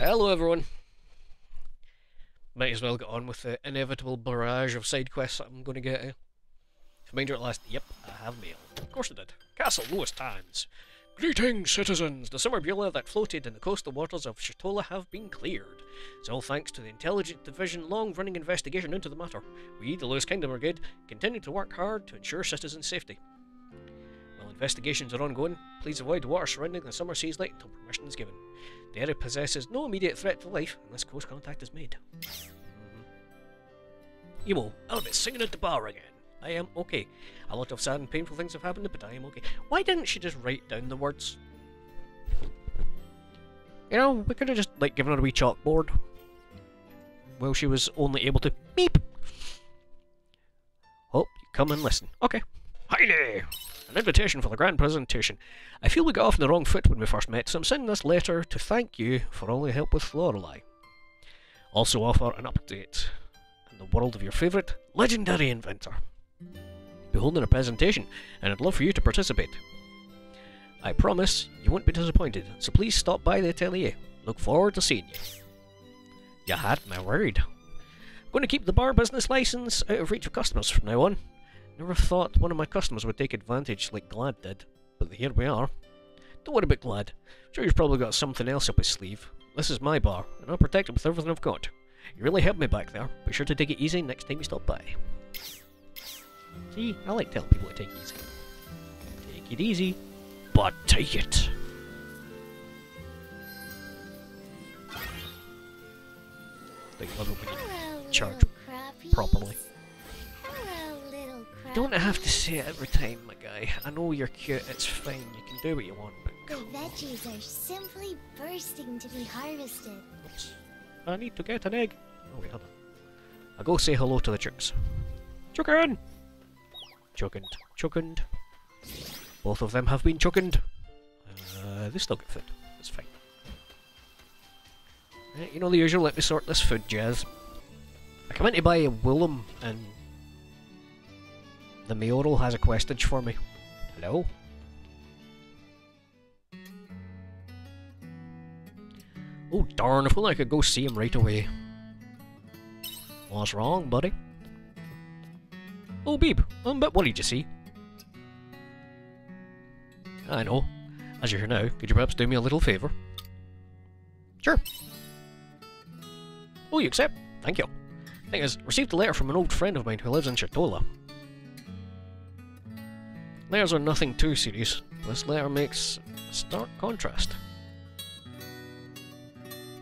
Hello everyone. Might as well get on with the inevitable barrage of side quests that I'm going to get to. Reminder at last, yep, I have mail. Of course I did. Castle Lowest Hands. Greetings, citizens! The summer beulah that floated in the coastal waters of Shatola have been cleared. It's all thanks to the Intelligence Division's long-running investigation into the matter. We, the Lewis Kingdom Brigade, continue to work hard to ensure citizens' safety. While investigations are ongoing, please avoid the water surrounding the summer seas lake until permission is given. The area possesses no immediate threat to life unless close contact is made. Emo, I'll be singing at the bar again. I am okay. A lot of sad and painful things have happened, but I am okay. Why didn't she just write down the words? You know, we could have just, like, given her a wee chalkboard. Well, she was only able to beep. Oh, you come and listen. Okay. Heine! An invitation for the grand presentation. I feel we got off on the wrong foot when we first met, so I'm sending this letter to thank you for all your help with Lorelei. Also offer an update in the world of your favourite legendary inventor. Be holding a presentation, and I'd love for you to participate. I promise you won't be disappointed, so please stop by the atelier. Look forward to seeing you. You had me worried. I'm going to keep the bar business license out of reach of customers from now on. Never thought one of my customers would take advantage like Glad did, but here we are. Don't worry about Glad. I'm sure he's probably got something else up his sleeve. This is my bar, and I'll protect it with everything I've got. You really helped me back there. Be sure to take it easy next time you stop by. See, I like telling people to take it easy. Take it easy, but take it. They love it when you charge properly. You don't have to say it every time, my guy. I know you're cute, it's fine, you can do what you want, but the veggies are simply bursting to be harvested. Oops. I need to get an egg. Oh wait, hold on. I'll go say hello to the chicks. Chicken! Chickened. Chickened. Both of them have been chickened. They still get food. It's fine. You know the usual, let me sort this food jazz. I come in to buy a Willem and the mayoral has a questage for me. Hello? Oh darn, if only I could go see him right away. What's wrong, buddy? Oh, Beeb, I'm a bit worried, you see. I know. As you're here now, could you perhaps do me a little favour? Sure. Oh, you accept? Thank you. Thing is, received a letter from an old friend of mine who lives in Shatola. Letters are nothing too serious. This letter makes a stark contrast.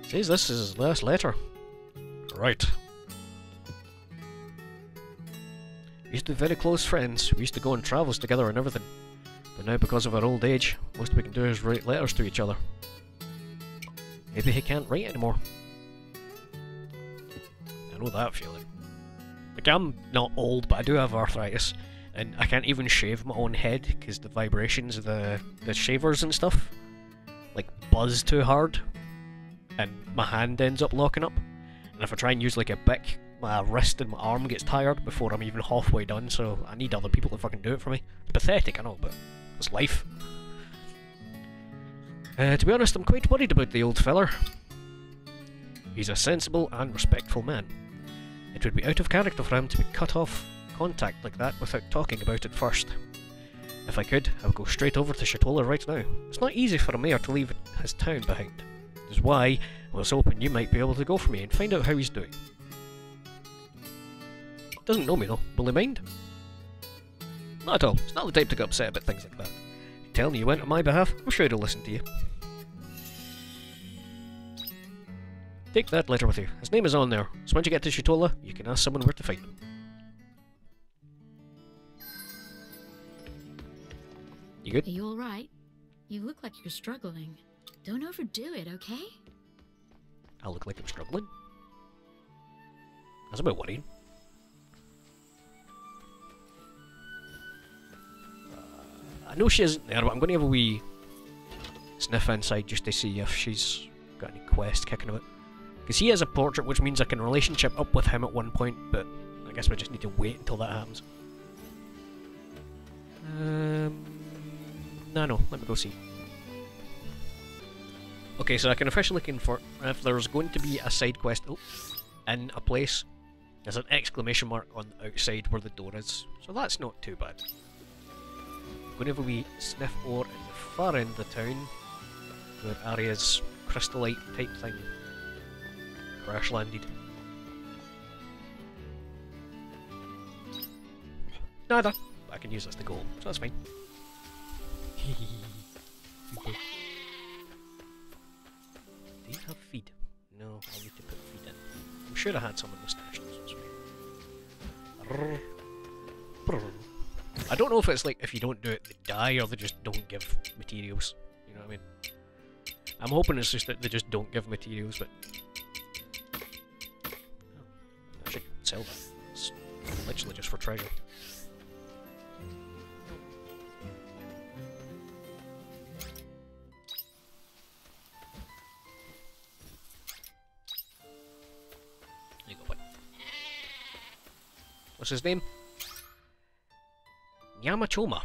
Says this is his last letter. Right. We used to be very close friends. We used to go on travels together and everything. But now because of our old age, most we can do is write letters to each other. Maybe he can't write anymore. I know that feeling. Like, I'm not old, but I do have arthritis. And I can't even shave my own head because the vibrations of the shavers and stuff like buzz too hard and my hand ends up locking up. And if I try and use like a bic, my wrist and my arm gets tired before I'm even halfway done, so I need other people to fucking do it for me. It's pathetic, I know, but it's life. To be honest, I'm quite worried about the old feller. He's a sensible and respectful man. It would be out of character for him to be cut off contact like that without talking about it first. If I could, I would go straight over to Shatola right now. It's not easy for a mayor to leave his town behind. Which is why I was hoping you might be able to go for me and find out how he's doing. Doesn't know me though, will he mind? Not at all, he's not the type to get upset about things like that. Telling you went on my behalf, I'm sure he'll listen to you. Take that letter with you, his name is on there, so once you get to Shatola, you can ask someone where to find him. You good? Are you alright? You look like you're struggling. Don't overdo it, okay? I look like I'm struggling? That's a bit worrying. I know she isn't there, but I'm going to have a wee sniff inside just to see if she's got any quest kicking about. Because he has a portrait, which means I can relationship up with him at one point, but I guess we just need to wait until that happens. No, let me go see. Okay, so I can officially confirm if there's going to be a side quest in a place, there's an exclamation mark on the outside where the door is. So that's not too bad. Whenever we sniff ore in the far end of the town, where Arya's crystallite type thing crash landed. Nada. I can use this to go home, so that's fine. Do you have feed? No, I'll need to put feed in. I'm sure I had some in the stash, so it's fine. I don't know if it's like if you don't do it they die or they just don't give materials. You know what I mean? I'm hoping it's just that they just don't give materials, but I should sell that. It's literally just for treasure. There you go, bud. What's his name? Yamachoma.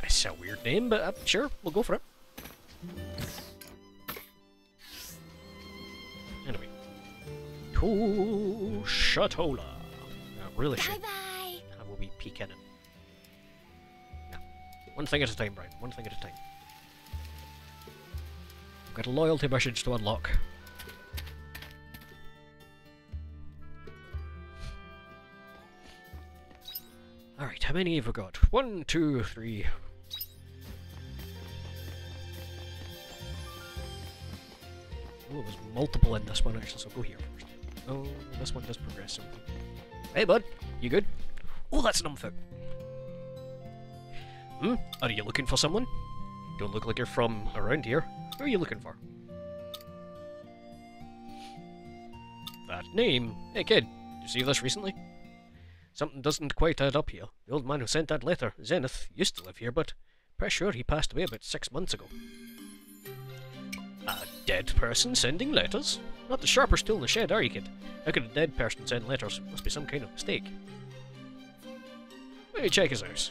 It's a weird name, but sure, we'll go for it. Anyway. To Shatola. I really should. Bye-bye. I will be peeking it. No. One thing at a time, Brian. One thing at a time. I've got a loyalty message to unlock. Alright, how many have we got? 1, 2, 3. Oh, there's multiple in this one actually, so go here first. Oh, this one does progress something. Hey bud, you good? Oh, that's an umfoot. Hmm? Are you looking for someone? Don't look like you're from around here. Who are you looking for? That name? Hey kid, did you see this recently? Something doesn't quite add up here. The old man who sent that letter, Zenith, used to live here, but pretty sure he passed away about 6 months ago. A dead person sending letters? Not the sharper tool in the shed, are you, kid? How could a dead person send letters? Must be some kind of mistake. Let me check his house.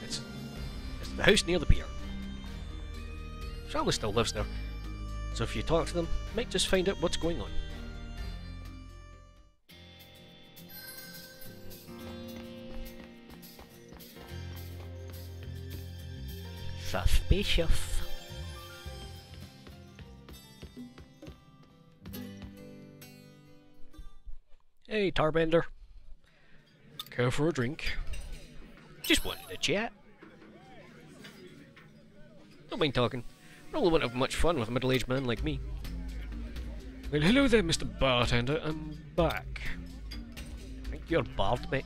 It's the house near the pier. Family still lives there, so if you talk to them, you might just find out what's going on. Suspicious. Hey, Tarbender. Care for a drink? Just wanted to chat. Don't mind talking. Probably won't have much fun with a middle-aged man like me. Well, hello there, Mr. Bartender. I'm back. I think you're barred, mate.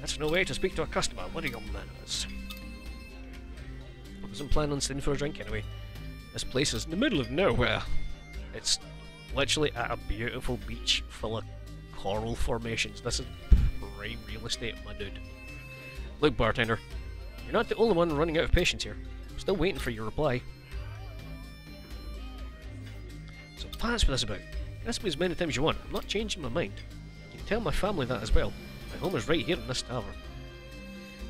That's no way to speak to a customer. What are your manners? I wasn't planning on staying for a drink anyway. This place is in the middle of nowhere. It's literally at a beautiful beach full of coral formations. This is prime real estate, my dude. Look, bartender, you're not the only one running out of patience here. I'm still waiting for your reply. So that's what that's about. Ask me as many times as you want. I'm not changing my mind. You can tell my family that as well. My home is right here in this tavern.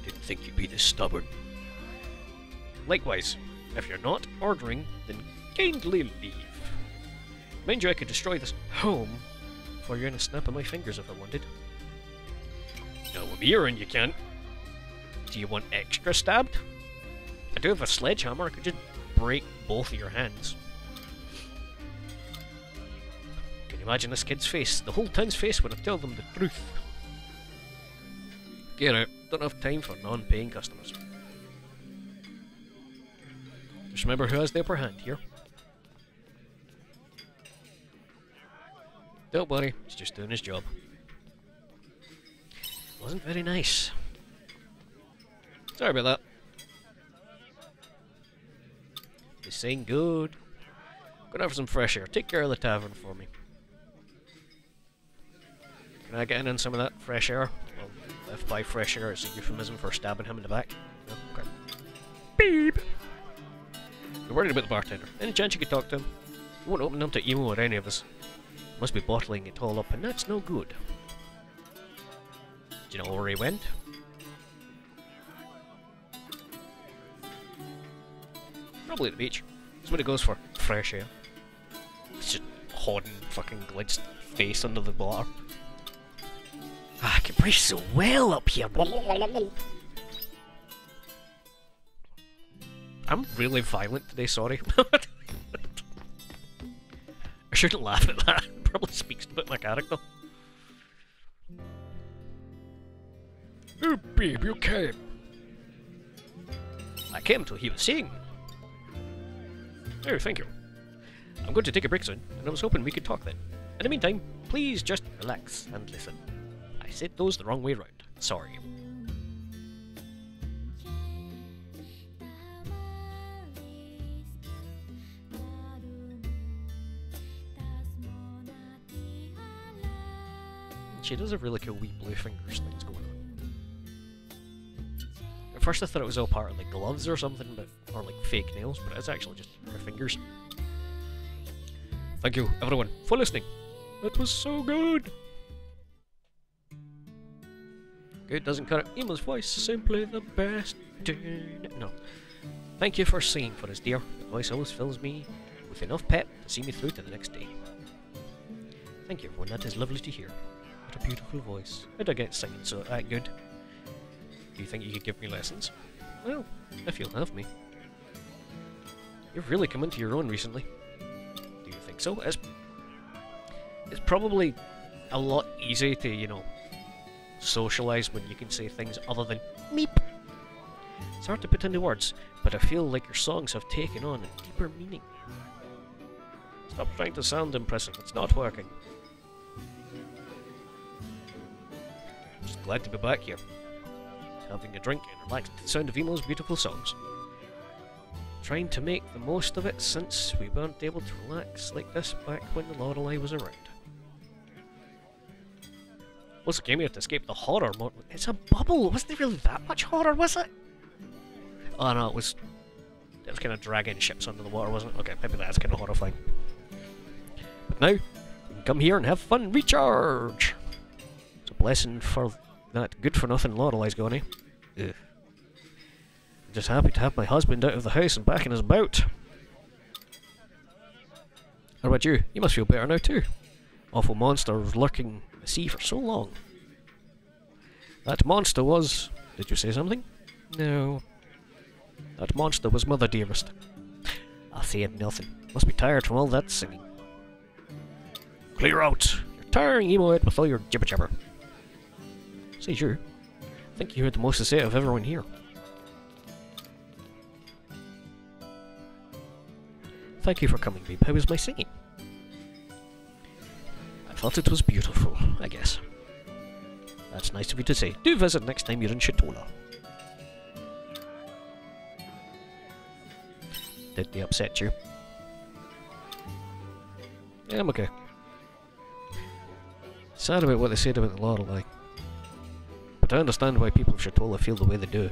Didn't think you'd be this stubborn. Likewise, if you're not ordering, then kindly leave. Mind you, I could destroy this home for you in a snap of my fingers if I wanted. No, I'm here and you can't. Do you want extra stabbed? I do have a sledgehammer, I could just break both of your hands. Can you imagine this kid's face? The whole town's face when I tell them the truth. Get out. Don't have time for non-paying customers. Just remember who has the upper hand here. Don't worry, he's just doing his job. Wasn't very nice. Sorry about that. He's saying good. Gonna have some fresh air. Take care of the tavern for me. Can I get in some of that fresh air? Well, if by fresh air it's a euphemism for stabbing him in the back. No? Okay. Beep! You're worried about the bartender. Any chance you could talk to him? He won't open up to Emo or any of us. Must be bottling it all up, and that's no good. Do you know where he went? Probably the beach. That's what he goes for. Fresh air. He's just holding fucking Glid's face under the water. Ah, I can breathe so well up here. I'm really violent today, sorry. I shouldn't laugh at that. It probably speaks about my character. Oh, babe, you came. I came till he was saying. Oh, thank you. I'm going to take a break soon, and I was hoping we could talk then. In the meantime, please just relax and listen. I said those the wrong way round. Sorry. She does have really cool wee blue fingers things going on. At first I thought it was all part of like gloves or something, but or like fake nails, but it's actually just her fingers. Thank you, everyone, for listening. That was so good. Good doesn't cut it. Emma's voice is simply the best. No. Thank you for singing for us, dear. The voice always fills me with enough pep to see me through to the next day. Thank you, everyone. That is lovely to hear. What a beautiful voice. I don't get singing so that good. Do you think you could give me lessons? Well, if you'll have me. You've really come into your own recently. Do you think so? It's probably a lot easier to, you know, socialise when you can say things other than meep. It's hard to put into words, but I feel like your songs have taken on a deeper meaning. Stop trying to sound impressive, it's not working. Just glad to be back here, having a drink and relaxing to the sound of Emo's beautiful songs. Trying to make the most of it since we weren't able to relax like this back when the Lorelei was around. What's the game here to escape the horror more? It's a bubble! Wasn't there really that much horror, was it? Oh no, it was kind of dragging ships under the water, wasn't it? Okay, maybe that's kind of horrifying. But now, we can come here and have fun, recharge! It's a blessing for that good-for-nothing Lorelei's gone, eh? Ugh. I'm just happy to have my husband out of the house and back in his boat. How about you? You must feel better now too. Awful monster was lurking in the sea for so long. That monster was... Did you say something? No. That monster was Mother Dearest. I'll say nothing. Must be tired from all that singing. Clear out! You're tiring Emo out with all your jibber-jabber. Says you. I think you heard the most to say of everyone here. Thank you for coming, babe. How was my singing? I thought it was beautiful, I guess. That's nice of you to say. Do visit next time you're in Shatola. Did they upset you? Yeah, I'm okay. Sad about what they said about the Lorelei. But I understand why people of Shatola feel the way they do.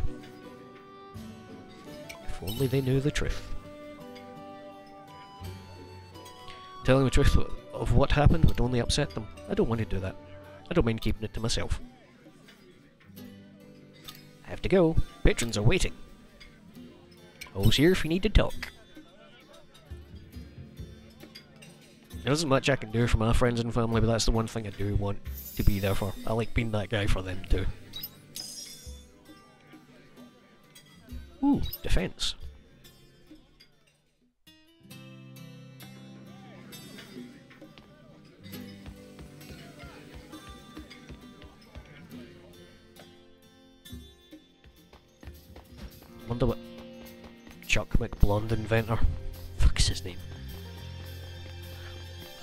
If only they knew the truth. Telling the truth of what happened would only upset them. I don't want to do that. I don't mind keeping it to myself. I have to go. Patrons are waiting. Always here if you need to talk. There isn't much I can do for my friends and family, but that's the one thing I do want to be there for. I like being that guy for them too. Ooh, defense. Wonder what Chuck McBlonde inventor. Fuck's his name?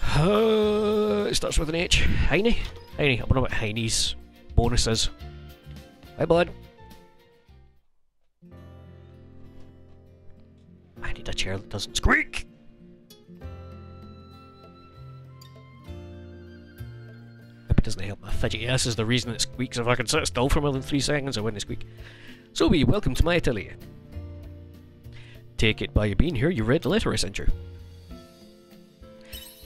It starts with an H. Heine? Heine. I wonder what Heine's bonus is. Hi, bud. I need a chair that doesn't squeak. Hope it doesn't help my fidgety ass is the reason it squeaks. If I can sit still for more than 3 seconds, I wouldn't squeak. So welcome to my atelier. Take it by you being here, you read the letter I sent you.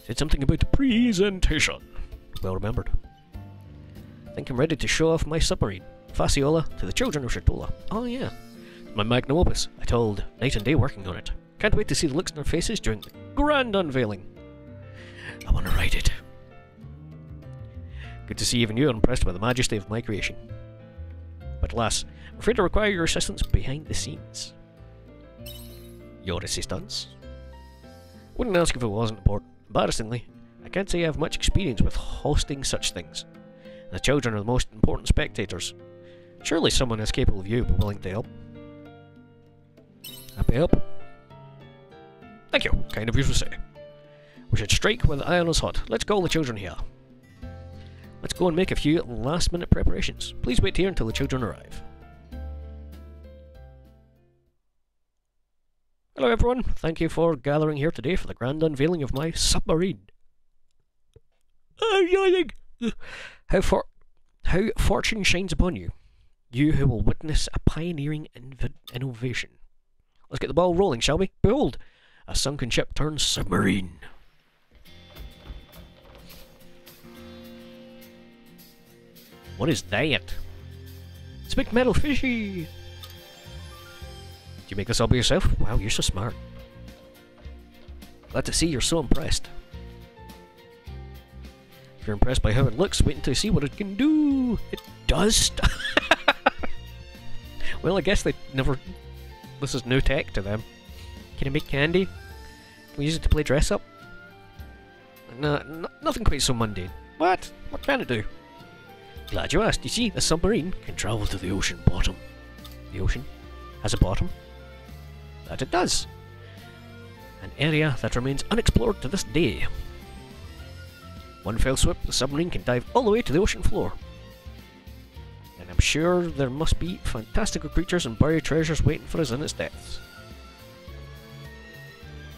Said something about presentation. Well remembered. think I'm ready to show off my submarine, Fasciola, to the children of Shatola. Oh yeah, my magnum opus. I told night and day working on it. Can't wait to see the looks on their faces during the grand unveiling. I want to ride it. Good to see even you are impressed by the majesty of my creation. But alas, I'm afraid I require your assistance behind the scenes. Your assistance? Wouldn't ask if it wasn't important. Embarrassingly, I can't say I have much experience with hosting such things. The children are the most important spectators. Surely someone as capable of you would be willing to help. Happy help? Thank you, kind of you to say. We should strike when the iron is hot. Let's call the children here. Let's go and make a few last-minute preparations. Please wait here until the children arrive. Hello everyone, thank you for gathering here today for the grand unveiling of my submarine. I'm yawning! How fortune shines upon you, you who will witness a pioneering innovation. Let's get the ball rolling, shall we? Behold, a sunken ship turns submarine. What is that? It's a big metal fishy! Did you make this all by yourself? Wow, you're so smart. Glad to see you're so impressed. If you're impressed by how it looks, wait until you see what it can do! It does stuff! Well, I guess they never... This is new tech to them. Can it make candy? Can we use it to play dress up? No, nothing quite so mundane. What? What can it do? Glad you asked. You see, the submarine can travel to the ocean bottom. The ocean has a bottom? That it does. An area that remains unexplored to this day. One fell swoop, the submarine can dive all the way to the ocean floor. And I'm sure there must be fantastical creatures and buried treasures waiting for us in its depths.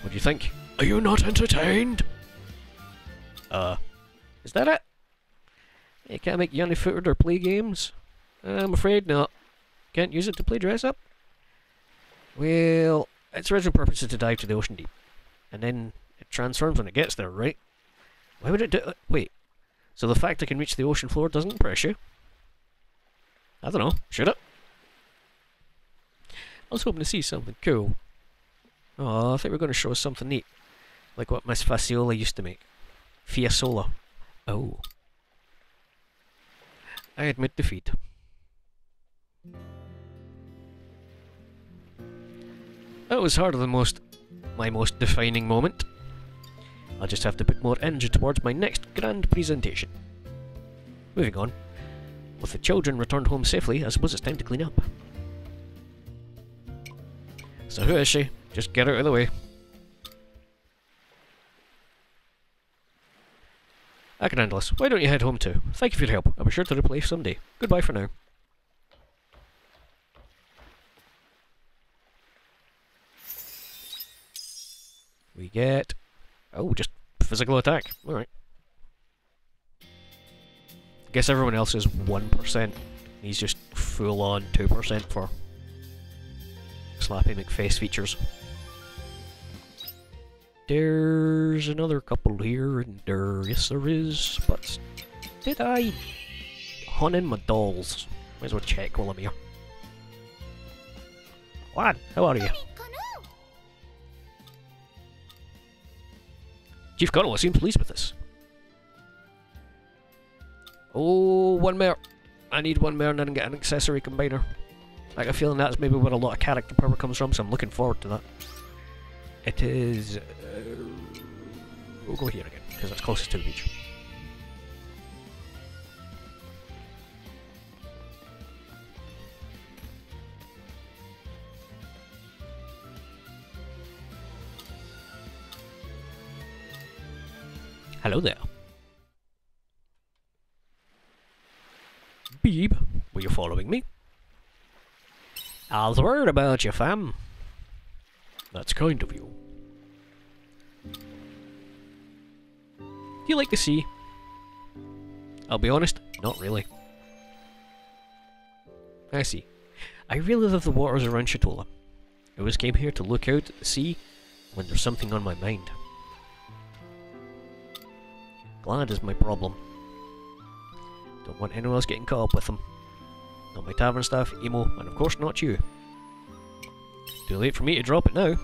What do you think? Are you not entertained? Is that it? You can't make unifooted or play games? I'm afraid not. Can't use it to play dress up? Well, its original purpose is to dive to the ocean deep. And then it transforms when it gets there, right? Why would it do it? Wait. So the fact it can reach the ocean floor doesn't impress you? I don't know. Should it? I was hoping to see something cool. Oh, I think we're going to show us something neat. Like what Miss Fasciola used to make. Fiasola. Oh. I admit defeat. That was harder than my most defining moment. I'll just have to put more energy towards my next grand presentation. Moving on. With the children returned home safely, I suppose it's time to clean up. So who is she? Just get out of the way. I can handle this. Why don't you head home too? Thank you for your help. I'll be sure to reply someday. Goodbye for now. We get... Oh, just physical attack. Alright. Guess everyone else is 1%. He's just full on 2% for Slappy McFace features. There's another couple here, and yes there is, but did I hunt in my dolls? Might as well check while I'm here. What? How are you? Chief Connell seems pleased with this. Oh, one more. I need one more and then get an accessory combiner. I got a feeling that's maybe where a lot of character power comes from, so I'm looking forward to that. It is... we'll go here again, because that's closest to the beach. Hello there. Beeb, were you following me? I was worried about you, fam. That's kind of you. Do you like the sea? I'll be honest, not really. I see. I really love the waters around Shatola. I always came here to look out at the sea when there's something on my mind. Glad is my problem. Don't want anyone else getting caught up with them. Not my tavern staff, Emo, and of course not you. Too late for me to drop it now.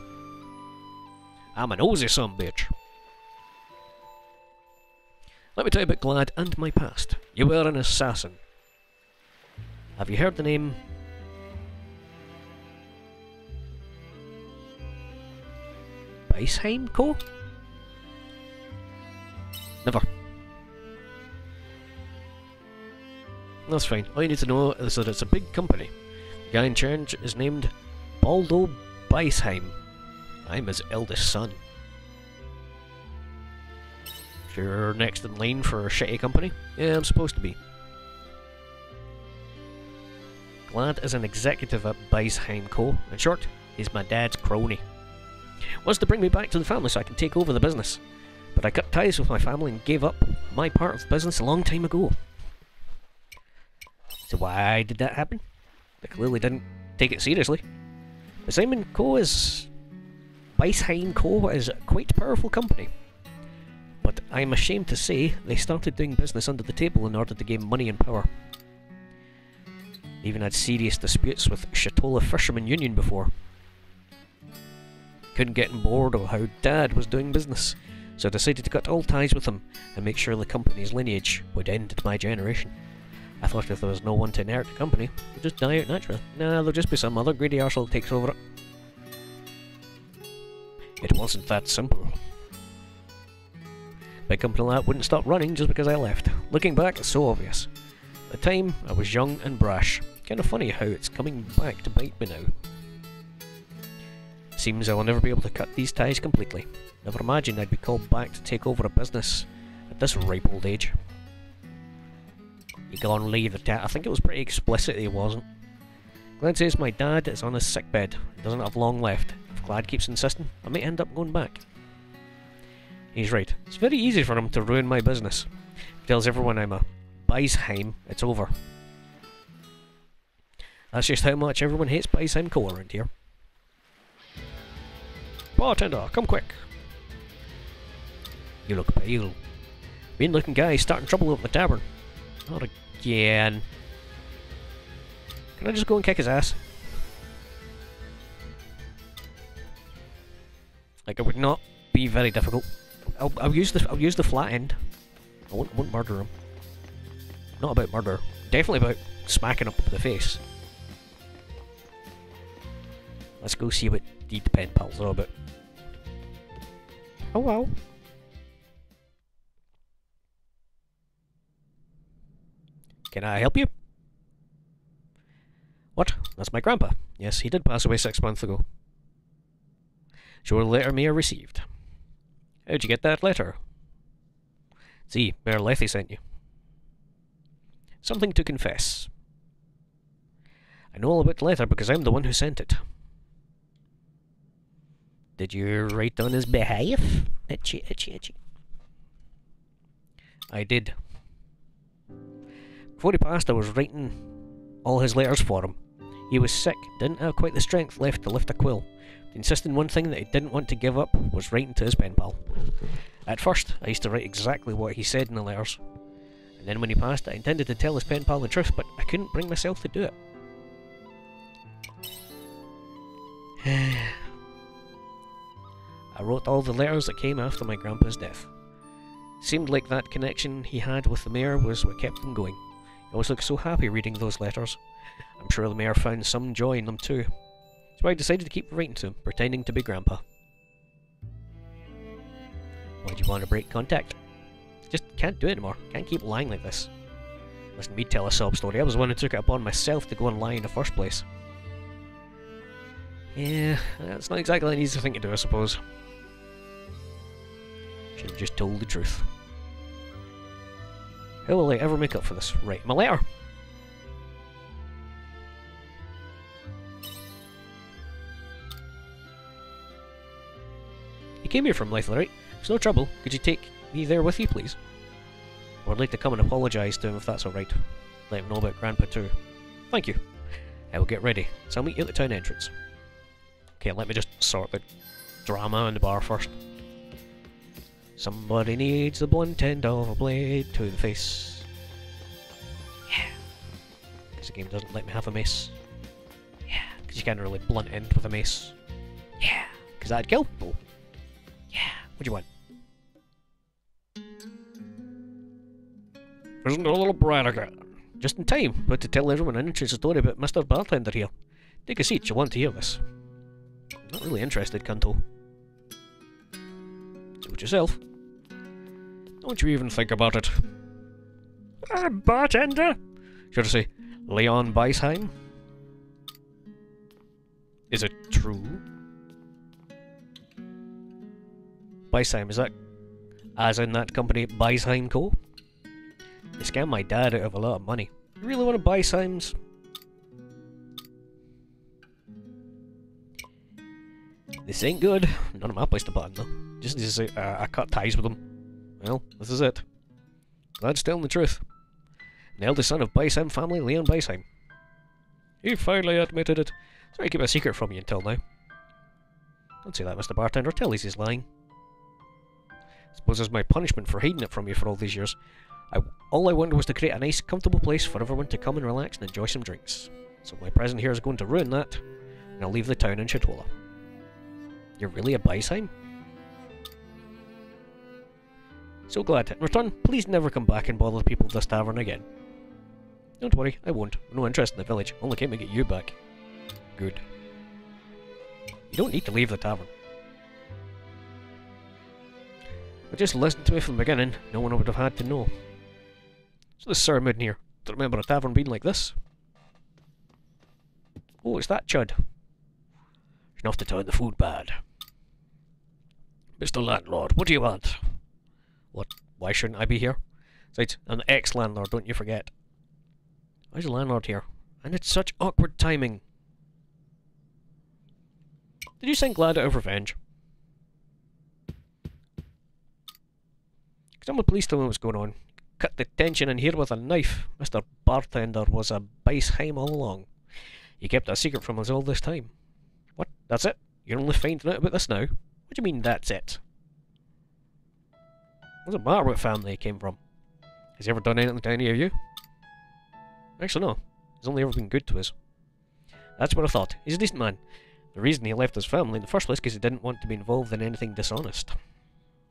I'm an nosy son bitch. Let me tell you about Glad and my past. You were an assassin. Have you heard the name... Beisheim Co? Never. That's fine. All you need to know is that it's a big company. The guy in charge is named Baldo Beisheim. I'm his eldest son. Sure, next in line for a shitty company? Yeah, I'm supposed to be. Glad is an executive at Beisheim Co. In short, he's my dad's crony. Wants to bring me back to the family so I can take over the business. But I cut ties with my family and gave up my part of the business a long time ago. So why did that happen? They clearly didn't take it seriously. Beisheim Co. is quite a powerful company. But I'm ashamed to say they started doing business under the table in order to gain money and power. They even had serious disputes with Shatola Fisherman Union before. Couldn't get on board of how Dad was doing business, so I decided to cut all ties with him and make sure the company's lineage would end at my generation. I thought if there was no one to inherit the company, it would just die out naturally. Nah, there'll just be some other greedy arsehole takes over it. It wasn't that simple. Big company like that wouldn't stop running just because I left. Looking back, it's so obvious. At the time, I was young and brash. Kind of funny how it's coming back to bite me now. Seems I'll never be able to cut these ties completely. Never imagined I'd be called back to take over a business at this ripe old age. You go and leave the tat. I think it was pretty explicit that he wasn't. Glad says my dad is on his sickbed. Doesn't have long left. If Glad keeps insisting, I might end up going back. He's right. It's very easy for him to ruin my business. He tells everyone I'm a Beisheim, it's over. That's just how much everyone hates Beisheim Co. around here. Bartender, come quick. You look pale. Mean looking guy starting trouble at the tavern. Not again. Can I just go and kick his ass? Like, it would not be very difficult. I'll use the flat end. I won't murder him. Not about murder. Definitely about smacking up the face. Let's go see what the pen pals are about. Oh wow. Can I help you? What? That's my grandpa. Yes, he did pass away 6 months ago. Show the letter Mayor received. How'd you get that letter? See, Mayor Lethe sent you. Something to confess. I know all about the letter because I'm the one who sent it. Did you write on his behalf? Itchy, itchy, itchy. I did. Before he passed, I was writing all his letters for him. He was sick, didn't have quite the strength left to lift a quill. The insisting one thing that he didn't want to give up was writing to his pen pal. At first, I used to write exactly what he said in the letters. And then when he passed, I intended to tell his pen pal the truth, but I couldn't bring myself to do it. I wrote all the letters that came after my grandpa's death. Seemed like that connection he had with the mayor was what kept him going. He always looked so happy reading those letters. I'm sure the mayor found some joy in them too. So I decided to keep writing to him, pretending to be grandpa. Why'd you want to break contact? Just can't do it anymore. Can't keep lying like this. Listen to me tell a sob story. I was the one who took it upon myself to go and lie in the first place. Yeah, that's not exactly an easy thing to do, I suppose. Should have just told the truth. How will I ever make up for this? Write my letter. You came here from Lethe, right? It's no trouble. Could you take me there with you, please? Or I'd like to come and apologise to him if that's alright. Let him know about Grandpa too. Thank you. I will get ready, so I'll meet you at the town entrance. Okay, let me just sort the drama in the bar first. Somebody needs the blunt end of a blade to the face. Because the game doesn't let me have a mace. Yeah, because you can't really blunt end with a mace. Yeah, because that'd kill people. Yeah, what do you want? Isn't a little brat again? Just in time, but to tell everyone an interesting story about Mr. Bartender here. Take a seat, you'll want to hear this. I'm not really interested, Canto. Suit yourself. Don't you even think about it. Bartender? Should I say, Leon Beisheim? Is it true? Beisheim, is that as in that company, Beisheim Co.? They scammed my dad out of a lot of money. You really want to buy Sims? This ain't good. None of my place to button though. Just to say, I cut ties with them. Well, this is it. Glad's telling the truth. The eldest son of Beisheim family, Leon Beisheim. He finally admitted it. Sorry to keep a secret from you until now. Don't say that, Mr. Bartender. Tell he's lying. Suppose as my punishment for hiding it from you for all these years, all I wanted was to create a nice, comfortable place for everyone to come and relax and enjoy some drinks. So my present here is going to ruin that, and I'll leave the town in Shatola. You're really a Beisheim? So glad. In return, please never come back and bother the people of this tavern again. Don't worry, I won't. No interest in the village. Only came to get you back. Good. You don't need to leave the tavern. But just listen to me from the beginning, no one would have had to know. So this Sir Moon here, don't remember a tavern being like this. Oh, it's that chud. Enough to turn the food bad. Mr. Landlord, what do you want? What? Why shouldn't I be here? Besides, I'm the ex-landlord, don't you forget. Why's the landlord here? And it's such awkward timing. Did you send Glad out of revenge? Some of the police told me what's going on. Cut the tension in here with a knife. Mr. Bartender was a Beisheim all along. He kept that secret from us all this time. What? That's it? You're only finding out about this now? What do you mean, that's it? Doesn't matter what family he came from. Has he ever done anything to any of you? Actually, no. He's only ever been good to us. That's what I thought. He's a decent man. The reason he left his family in the first place is because he didn't want to be involved in anything dishonest.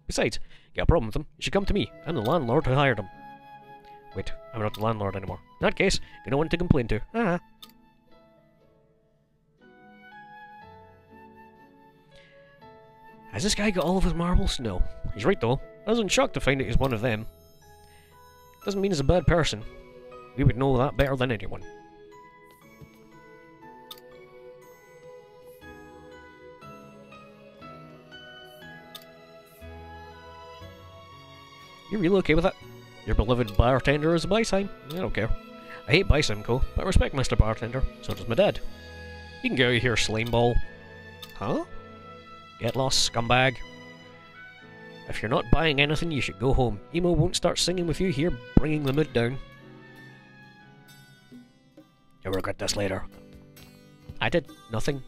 Besides, you got a problem with him, you should come to me. I'm the landlord who hired him. Wait, I'm not the landlord anymore. In that case, you no one to complain to. Ah. Has this guy got all of his marbles? No. He's right though. I was in shock to find out he's one of them. Doesn't mean he's a bad person. We would know that better than anyone. You really okay with that? Your beloved bartender is a Beisheim. I don't care. I hate Beisheim Co, but I respect Mr. Bartender. So does my dad. You can get out of here, slimeball. Huh? Get lost, scumbag. If you're not buying anything, you should go home. Emo won't start singing with you here, bringing the mood down. You'll regret this later. I did nothing.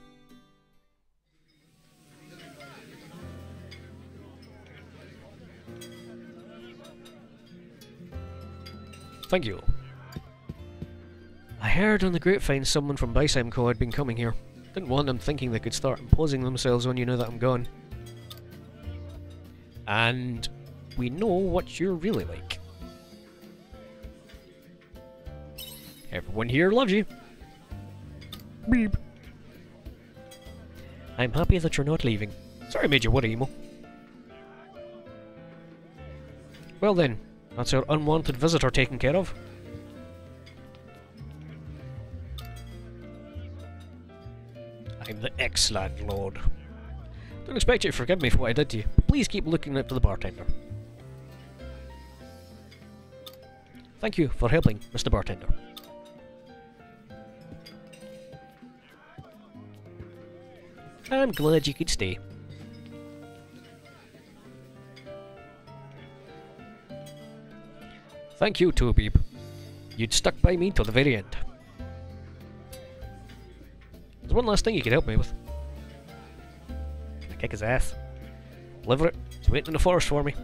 Thank you. I heard on the grapevine someone from Beisheim Co had been coming here. Didn't want them thinking they could start imposing themselves on you now that I'm gone. And we know what you're really like. Everyone here loves you. Beep. I'm happy that you're not leaving. Sorry I made you worry, Emo. Well then, that's our unwanted visitor taken care of. I'm the ex-landlord. Don't expect you to forgive me for what I did to you, but please keep looking out for the bartender. Thank you for helping, Mr. Bartender. I'm glad you could stay. Thank you, Tobeeb. You'd stuck by me till the very end. There's one last thing you could help me with. I kick his ass. Deliver it. He's waiting in the forest for me.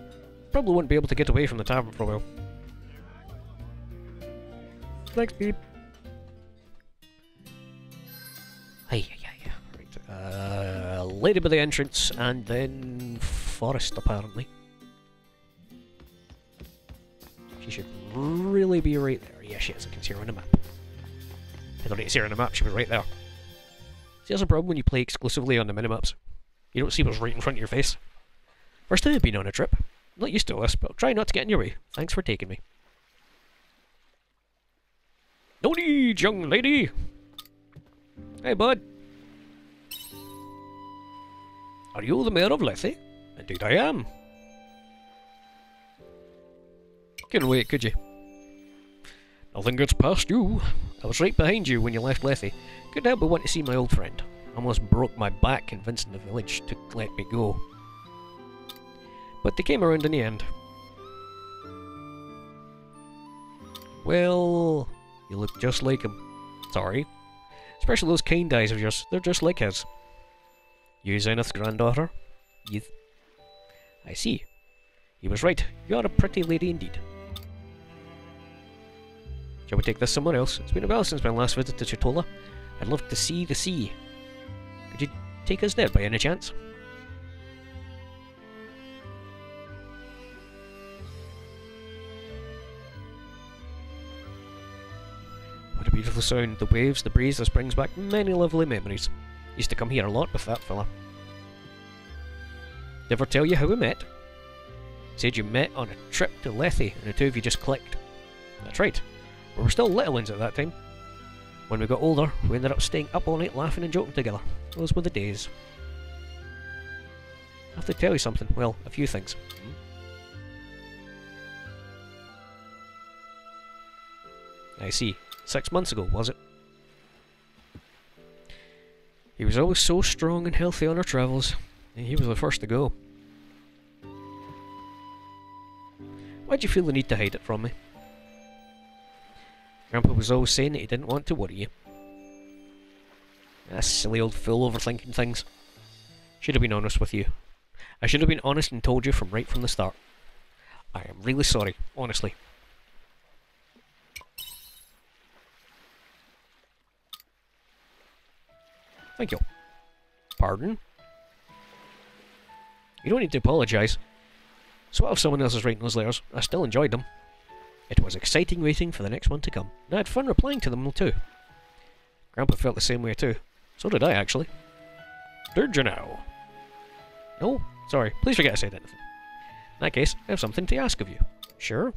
Probably won't be able to get away from the tavern for a while. Thanks, Beeb. lady by the entrance, and then forest, apparently. She should really be right there. Yeah, she is. I can see her on the map. I don't need to see her on the map, she was right there. See, that's a problem when you play exclusively on the minimaps. You don't see what's right in front of your face. First time I've been on a trip. I'm not used to this, but I'll try not to get in your way. Thanks for taking me. No need, young lady! Hey, bud. Are you the mayor of Lethe? Indeed I am. Couldn't wait, could you? Nothing gets past you. I was right behind you when you left Lethe. Couldn't help but want to see my old friend. Almost broke my back convincing the village to let me go. But they came around in the end. Well, you look just like him. Sorry. Especially those kind eyes of yours. They're just like his. You Zenith's granddaughter? I see. He was right. You're a pretty lady indeed. Shall we take this somewhere else? It's been a while since my last visit to Shatola. I'd love to see the sea. Could you take us there by any chance? What a beautiful sound. The waves, the breeze, this brings back many lovely memories. Used to come here a lot with that fella. Did ever tell you how we met? Said you met on a trip to Lethe and the two of you just clicked. That's right. We were still little ones at that time. When we got older, we ended up staying up all night laughing and joking together. Those were the days. I have to tell you something. Well, a few things. I see. 6 months ago, was it? He was always so strong and healthy on our travels, and he was the first to go. Why'd you feel the need to hide it from me? Grandpa was always saying that he didn't want to worry you. Ah, silly old fool overthinking things. Should have been honest with you. I should have been honest and told you right from the start. I am really sorry, honestly. Thank you. Pardon? You don't need to apologise. So what if someone else is writing those letters? I still enjoyed them. It was exciting waiting for the next one to come. And I had fun replying to them too. Grandpa felt the same way too. So did I, actually. Did you now? No? Sorry, please forget I said anything. In that case, I have something to ask of you. Sure?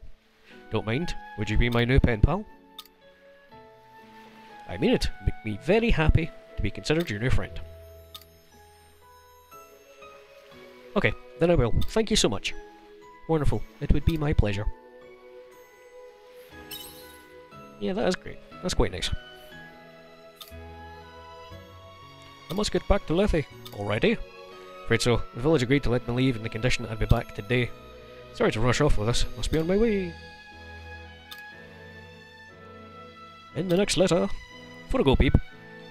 Don't mind. Would you be my new pen pal? I mean it. Make me very happy to be considered your new friend. Okay, then I will. Thank you so much. Wonderful. It would be my pleasure. Yeah, that is great. That's quite nice. I must get back to Lethe. Already? Afraid so. The village agreed to let me leave on the condition that I'd be back today. Sorry to rush off with this. Must be on my way. In the next letter. Before I go, Peep,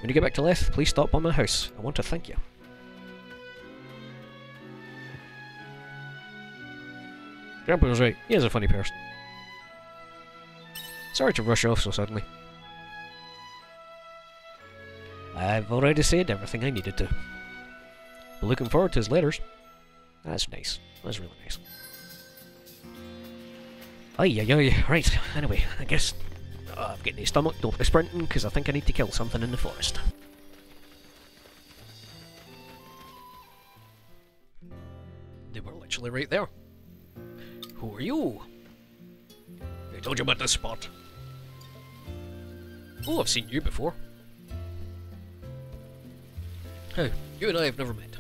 when you get back to Lethe, please stop by my house. I want to thank you. Grandpa was right. He is a funny person. Sorry to rush off so suddenly. I've already said everything I needed to. But looking forward to his letters. That's nice. That's really nice. Ay. Right, anyway, I guess I've got no stomach, don't be sprinting, because I think I need to kill something in the forest. They were literally right there. Who are you? I told you about this spot. Oh, I've seen you before. Hey, you and I have never met.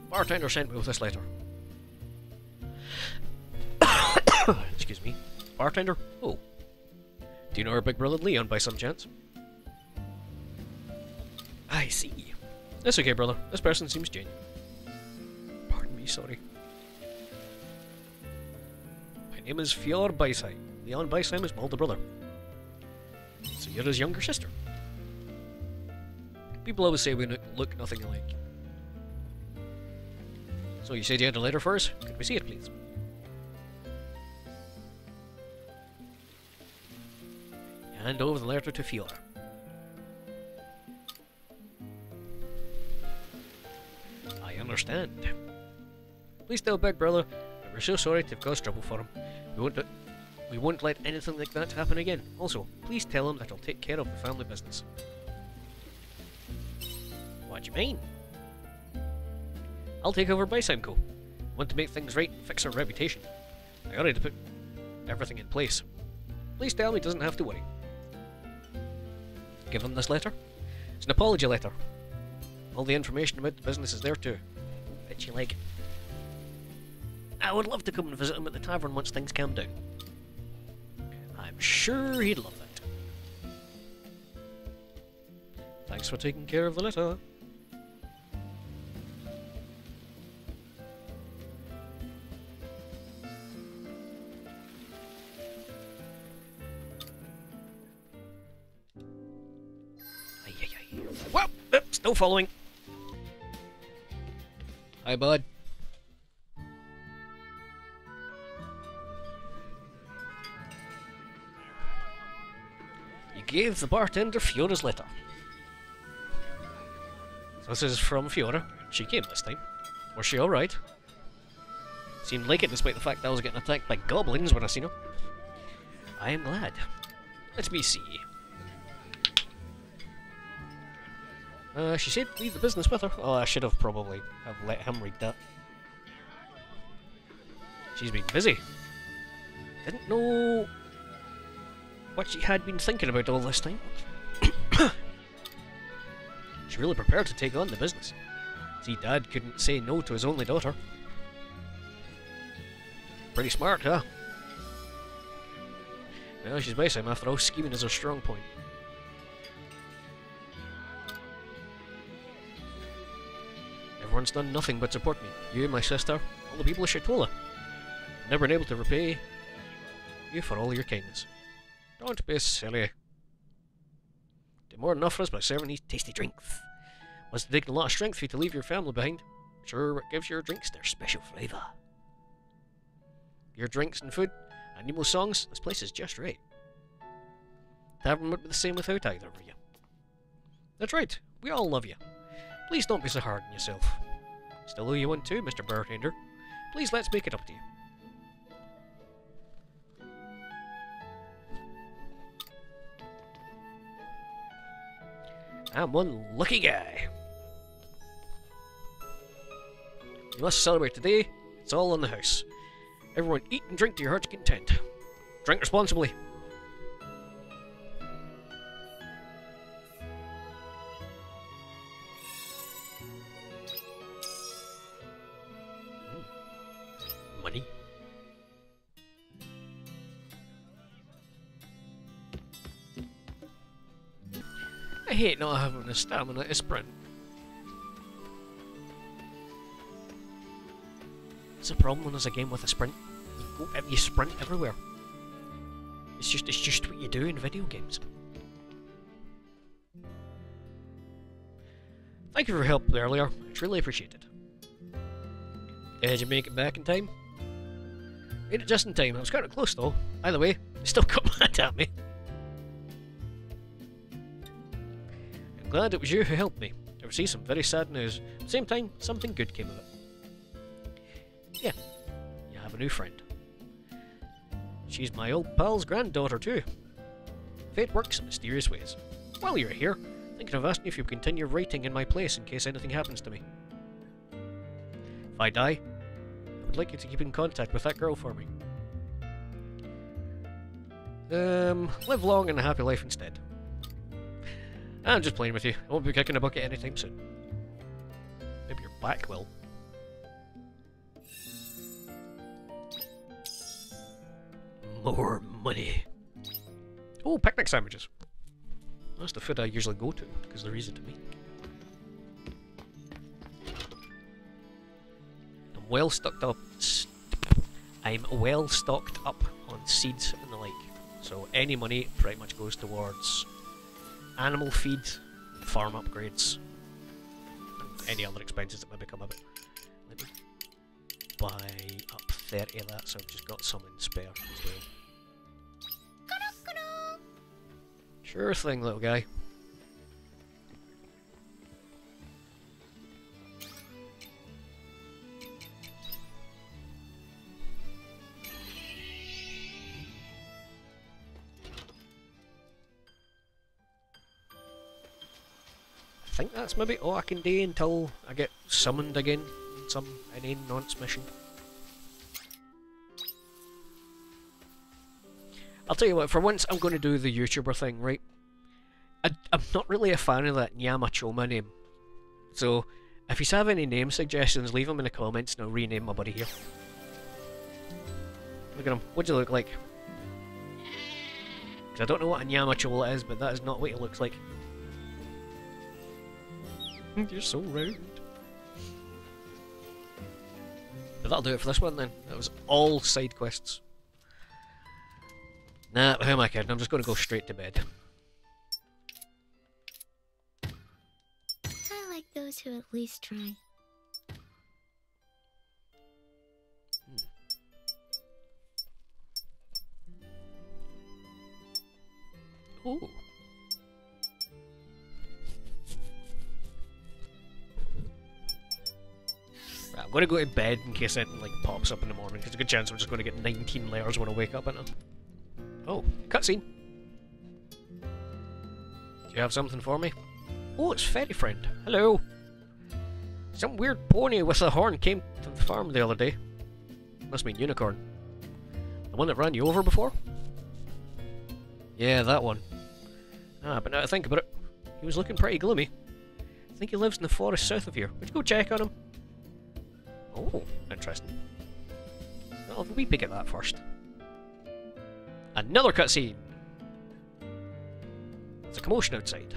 Bartender sent me with this letter. Excuse me. Bartender? Oh. Do you know our big brother Leon by some chance? I see. That's okay, brother. This person seems genuine. Pardon me, sorry. My name is Fjord Bysheim. Leon Bysheim is my older brother. So you're his younger sister. People always say we look nothing alike. So you said you had a letter for us? Could we see it, please? Hand over the letter to Fjord. understand. Please tell Big Brother that we're so sorry to have caused trouble for him. We won't let anything like that happen again. Also, please tell him that I'll take care of the family business. What do you mean? I'll take over Bicycle. Want to make things right and fix our reputation. I already put everything in place. Please tell me he doesn't have to worry. Give him this letter. It's an apology letter. All the information about the business is there too. Bet you like it. I would love to come and visit him at the tavern once things calm down. I'm sure he'd love that. Thanks for taking care of the letter. Whoa! Still following. Hi, bud. You gave the bartender Fiora's letter. So this is from Fiora. She came this time. Was she alright? Seemed like it despite the fact that I was getting attacked by goblins when I seen her. I am glad. Let me see. She said leave the business with her. Oh, I should have probably let him read that. She's been busy. Didn't know what she had been thinking about all this time. She really prepared to take on the business. See, Dad couldn't say no to his only daughter. Pretty smart, huh? Well, she's basing after all, scheming is her strong point. Everyone's done nothing but support me. You, my sister, all the people of Shatola. I've never been able to repay you for all your kindness. Don't be silly. Did more than enough for us by serving these tasty drinks. Must have taken a lot of strength for you to leave your family behind. Sure, it gives your drinks their special flavour. Your drinks and food, and Nemo's songs, this place is just right. Tavern would be the same without either of you. That's right, we all love you. Please don't be so hard on yourself. Still owe you one too, Mr. Bartender. Please let's make it up to you. I'm one lucky guy. You must celebrate today. It's all in the house. Everyone eat and drink to your heart's content. Drink responsibly. Money. I hate not having the stamina to sprint. It's a problem when there's a game with a sprint. You sprint everywhere. It's just what you do in video games. Thank you for your help earlier. It's really appreciated. Did you make it back in time? Made it just in time. I was kind of close though. Either way, they still got mad at me. I'm glad it was you who helped me. I received some very sad news. At the same time, something good came of it. Yeah, you have a new friend. She's my old pal's granddaughter too. Fate works in mysterious ways. While you're here, thinking of asking if you continue writing in my place in case anything happens to me. If I die, I would like you to keep in contact with that girl for me. Live long and a happy life instead. I'm just playing with you. I won't be kicking a bucket anytime soon. Maybe your back will. More money. Oh, picnic sandwiches. That's the food I usually go to, because they're easy to make. I'm well stocked up on seeds and the like. So any money pretty much goes towards animal feed, farm upgrades, and any other expenses that may come of it. Let me buy up 30 of that, so I've just got some in spare as well. Sure thing, little guy. think that's maybe all I can do until I get summoned again in some inane nonce mission. I'll tell you what, for once I'm going to do the YouTuber thing, right? I'm not really a fan of that Nyamachoma name. So, if you have any name suggestions, leave them in the comments and I'll rename my buddy here. Look at him. What do you look like? Because I don't know what a Nyamachola is, but that is not what he looks like. You're so round. But that'll do it for this one then. That was all side quests. Nah, who am I kidding? I'm just going to go straight to bed. I like those who at least try. Ooh. Right, I'm going to go to bed in case anything like pops up in the morning, because there's a good chance I'm just going to get 19 layers when I wake up in it. Oh, cutscene. Do you have something for me? Oh, it's Fairy Friend. Hello. Some weird pony with a horn came to the farm the other day. Must mean unicorn. The one that ran you over before? Yeah, that one. Ah, but now I think about it, he was looking pretty gloomy. I think he lives in the forest south of here. Would you go check on him? Oh, interesting. I'll have a wee peek at that first. Another cutscene! There's a commotion outside.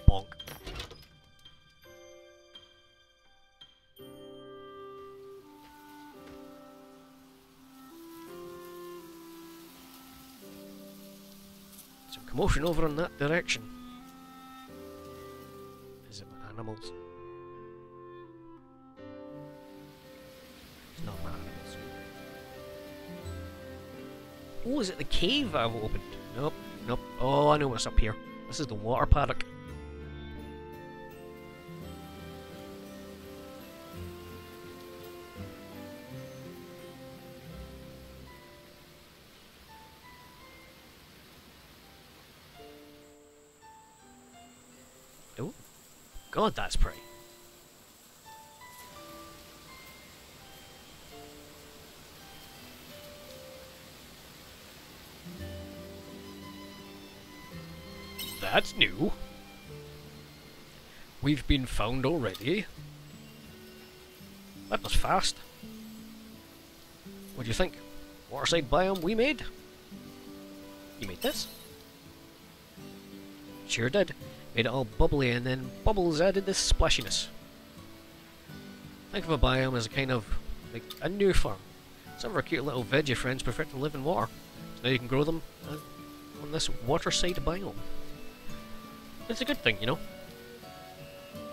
Bonk. Some commotion over in that direction. Is it my animals? It's not my animals. Oh, is it the cave I've opened? Nope, nope. Oh, I know what's up here. This is the water paddock. Oh, God, that's pretty. That's new. We've been found already. That was fast. What do you think? Waterside biome we made? You made this? Sure did. Made it all bubbly and then bubbles added this splashiness. Think of a biome as a kind of like a new farm. Some of our cute little veggie friends prefer to live in water. So now you can grow them on this waterside biome. It's a good thing, you know.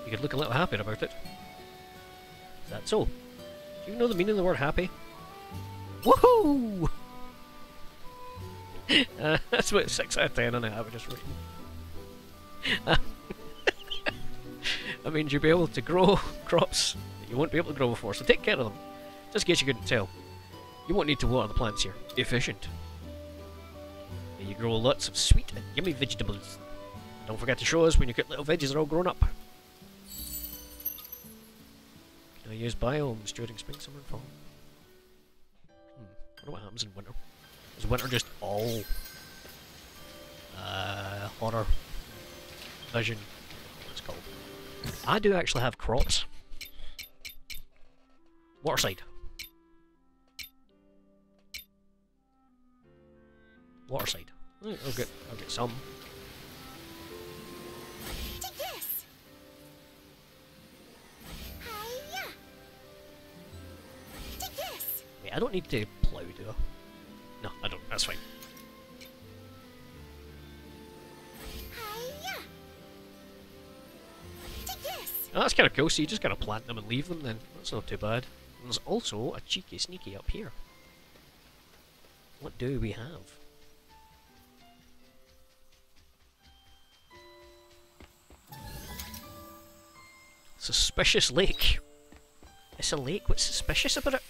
You could look a little happy about it. Is that so? Do you know the meaning of the word happy? Woohoo! That's about 6 out of 10 on the average rating. That means you'll be able to grow crops that you won't be able to grow before, so take care of them. Just in case you couldn't tell. You won't need to water the plants here. Efficient. And you grow lots of sweet and yummy vegetables. Don't forget to show us when your cute little veggies are all grown up. Can I use biomes during spring, summer, and fall? I wonder what happens in winter. Is winter just all horror vision? What it's called. I do actually have crops. Waterside. Waterside. I'll get some. I don't need to plough, do I? No, I don't. That's fine. Oh, that's kind of cool. So you just kind of plant them and leave them then. That's not too bad. And there's also a cheeky sneaky up here. What do we have? Suspicious lake. It's a lake. What's suspicious about it?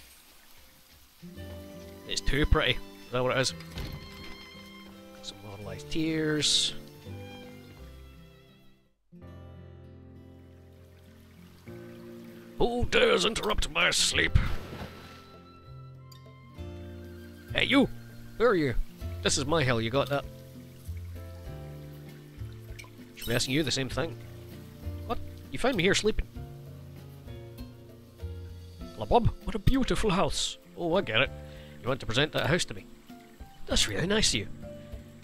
It's too pretty. Is that what it is? Immortalized tears. Who dares interrupt my sleep? Hey, you! Who are you? This is my hell, you got that? Should be asking you the same thing. What? You found me here sleeping. Bob, what a beautiful house. Oh, I get it. You want to present that house to me. That's really nice of you.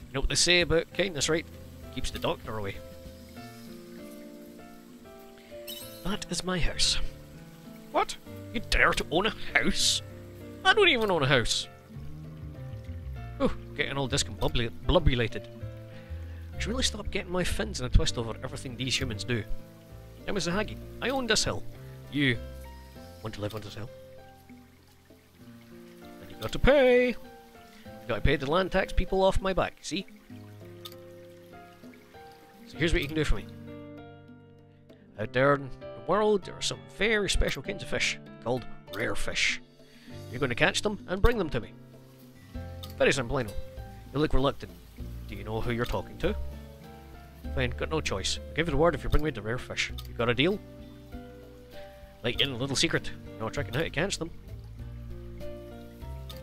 You know what they say about kindness, right? Keeps the doctor away. That is my house. What? You dare to own a house? I don't even own a house. Oh, getting all discombobulated. I should really stop getting my fins in a twist over everything these humans do. I'm a Zahagi. I own this hill. You want to live on this hill? Then you've got to pay. Got to pay the land tax people off my back, see? So here's what you can do for me. Out there in the world, there are some very special kinds of fish, called rare fish. You're going to catch them and bring them to me. Very simple, I know. You look reluctant. Do you know who you're talking to? Fine, got no choice. I'll give you the word if you bring me the rare fish. You got a deal? Like in a little secret. No tricking how to catch them.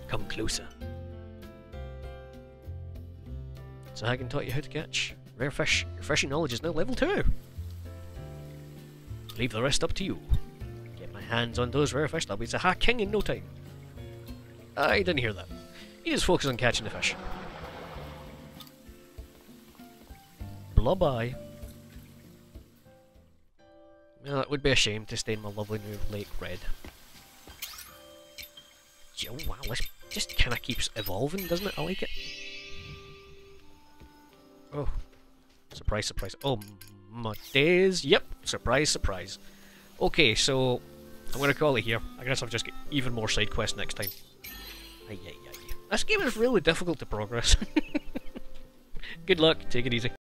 Come closer. So I can taught you how to catch rare fish. Your fishing knowledge is now level 2. Leave the rest up to you. Get my hands on those rare fish, I'll be Zaha King in no time. I didn't hear that. You just focus on catching the fish. Blub-eye. Well, it would be a shame to stain my lovely new lake red. Oh wow, this just kinda keeps evolving, doesn't it? I like it. Oh. Surprise, surprise. Oh my days. Yep, surprise, surprise. Okay, so I'm gonna call it here. I guess I'll just get even more side quests next time. Ay, ay, ay. This game is really difficult to progress. Good luck, take it easy.